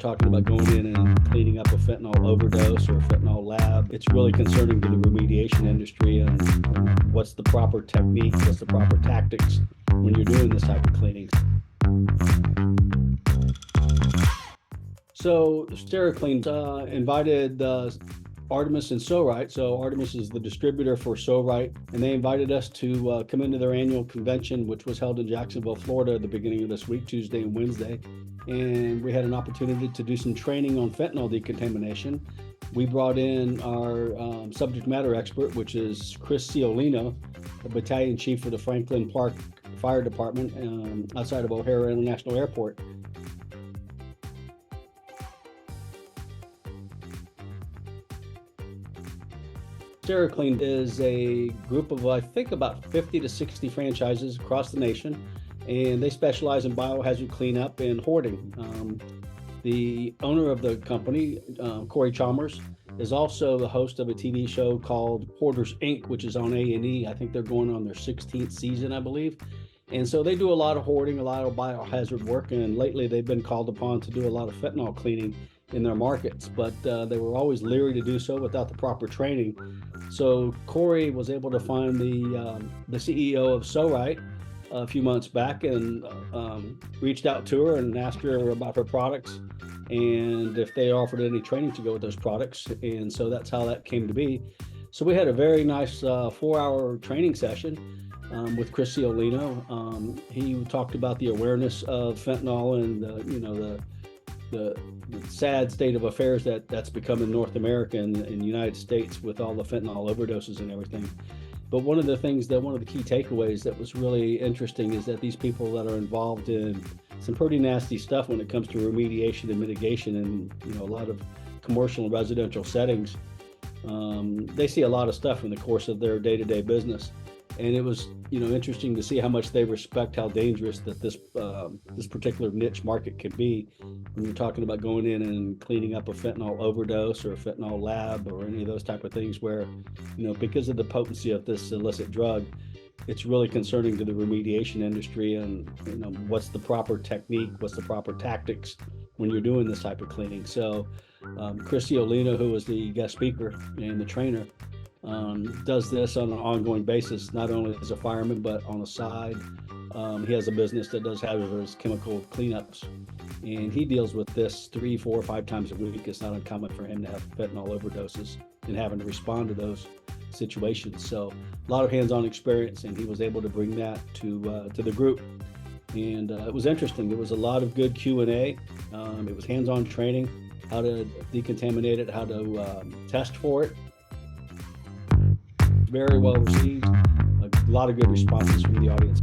talking about going in and cleaning up a fentanyl overdose or a fentanyl lab. It's really concerning to the remediation industry and what's the proper technique, what's the proper tactics when you're doing this type of cleaning. So Steri-Clean invited Artemis and SoRite. So Artemis is the distributor for SoRite, and they invited us to come into their annual convention, which was held in Jacksonville, Florida, at the beginning of this week, Tuesday and Wednesday. And we had an opportunity to do some training on fentanyl decontamination. We brought in our subject matter expert, which is Chris Ciolino, the battalion chief for the Franklin Park Fire Department outside of O'Hare International Airport. Steri-Clean is a group of, I think, about 50 to 60 franchises across the nation, and they specialize in biohazard cleanup and hoarding. The owner of the company, Corey Chalmers, is also the host of a TV show called Hoarders Inc., which is on A&E. I think they're going on their 16th season, I believe. And so they do a lot of hoarding, a lot of biohazard work, and lately they've been called upon to do a lot of fentanyl cleaning in their markets, but they were always leery to do so without the proper training. So Corey was able to find the CEO of SoRite a few months back and reached out to her and asked her about her products and if they offered any training to go with those products. And so that's how that came to be. So we had a very nice 4-hour training session with Chris Ciolino. He talked about the awareness of fentanyl and the sad state of affairs that's become in North America and in the United States with all the fentanyl overdoses and everything. But one of the key takeaways that was really interesting is that these people that are involved in some pretty nasty stuff when it comes to remediation and mitigation and a lot of commercial and residential settings, they see a lot of stuff in the course of their day-to-day business. And it was, interesting to see how much they respect how dangerous that this particular niche market can be when you're talking about going in and cleaning up a fentanyl overdose or a fentanyl lab or any of those type of things where, because of the potency of this illicit drug, it's really concerning to the remediation industry and, what's the proper technique, what's the proper tactics when you're doing this type of cleaning. So Chris Ciolino, who was the guest speaker and the trainer, does this on an ongoing basis, not only as a fireman, but on the side. He has a business that does hazardous chemical cleanups, and he deals with this 3, 4, 5 times a week. It's not uncommon for him to have fentanyl overdoses and having to respond to those situations. So a lot of hands-on experience, and he was able to bring that to the group. And it was interesting. There was a lot of good Q&A. It was hands-on training, how to decontaminate it, how to test for it. Very well received, a lot of good responses from the audience.